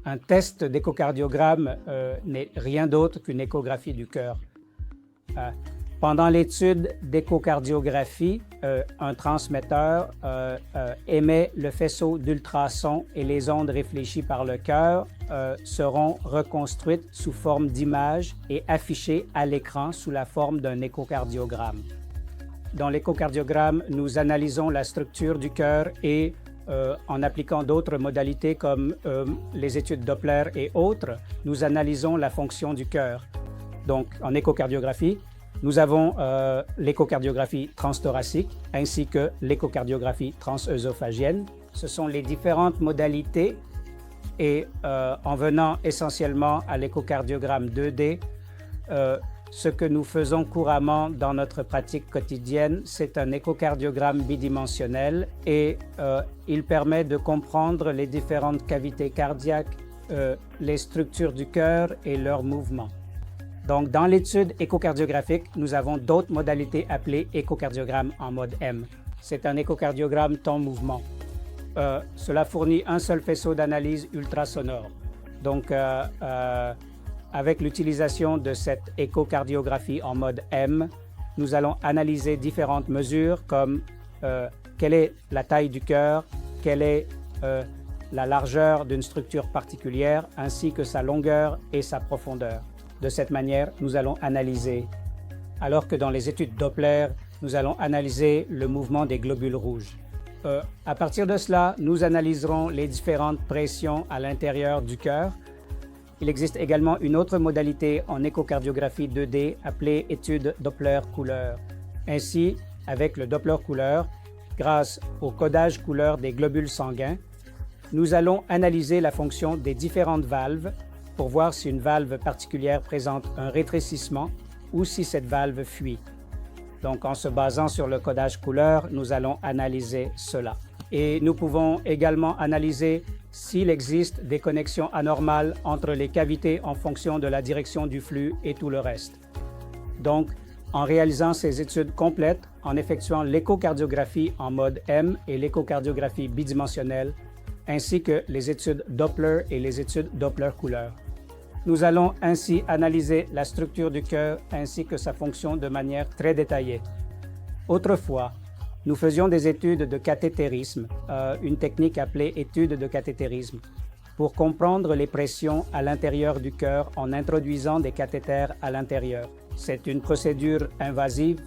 Un test d'échocardiogramme n'est rien d'autre qu'une échographie du cœur. Pendant l'étude d'échocardiographie, un transmetteur émet le faisceau d'ultrasons et les ondes réfléchies par le cœur seront reconstruites sous forme d'image et affichées à l'écran sous la forme d'un échocardiogramme. Dans l'échocardiogramme, nous analysons la structure du cœur et en appliquant d'autres modalités comme les études Doppler et autres, nous analysons la fonction du cœur. Donc, en échocardiographie, nous avons l'échocardiographie transthoracique ainsi que l'échocardiographie transœsophagienne. Ce sont les différentes modalités et en venant essentiellement à l'échocardiogramme 2D, ce que nous faisons couramment dans notre pratique quotidienne, c'est un échocardiogramme bidimensionnel et il permet de comprendre les différentes cavités cardiaques, les structures du cœur et leurs mouvements. Donc, dans l'étude échocardiographique, nous avons d'autres modalités appelées échocardiogramme en mode M. C'est un échocardiogramme temps-mouvement. Cela fournit un seul faisceau d'analyse ultrasonore. Donc, avec l'utilisation de cette échocardiographie en mode M, nous allons analyser différentes mesures comme quelle est la taille du cœur, quelle est la largeur d'une structure particulière, ainsi que sa longueur et sa profondeur. De cette manière, nous allons analyser, alors que dans les études Doppler, nous allons analyser le mouvement des globules rouges. À partir de cela, nous analyserons les différentes pressions à l'intérieur du cœur. Il existe également une autre modalité en échocardiographie 2D appelée étude Doppler-couleur. Ainsi, avec le Doppler-couleur, grâce au codage couleur des globules sanguins, nous allons analyser la fonction des différentes valves pour voir si une valve particulière présente un rétrécissement ou si cette valve fuit. Donc, en se basant sur le codage couleur, nous allons analyser cela. Et nous pouvons également analyser s'il existe des connexions anormales entre les cavités en fonction de la direction du flux et tout le reste. Donc, en réalisant ces études complètes, en effectuant l'échocardiographie en mode M et l'échocardiographie bidimensionnelle, ainsi que les études Doppler et les études Doppler-couleur. Nous allons ainsi analyser la structure du cœur ainsi que sa fonction de manière très détaillée. Autrefois, nous faisions des études de cathétérisme, une technique appelée étude de cathétérisme, pour comprendre les pressions à l'intérieur du cœur en introduisant des cathéters à l'intérieur. C'est une procédure invasive,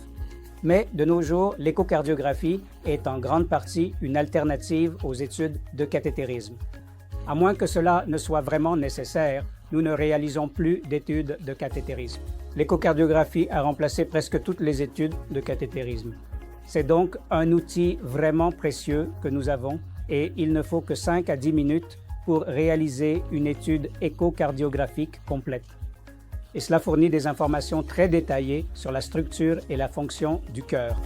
mais de nos jours, l'échocardiographie est en grande partie une alternative aux études de cathétérisme. À moins que cela ne soit vraiment nécessaire, nous ne réalisons plus d'études de cathétérisme. L'échocardiographie a remplacé presque toutes les études de cathétérisme. C'est donc un outil vraiment précieux que nous avons et il ne faut que 5 à 10 minutes pour réaliser une étude échocardiographique complète. Et cela fournit des informations très détaillées sur la structure et la fonction du cœur.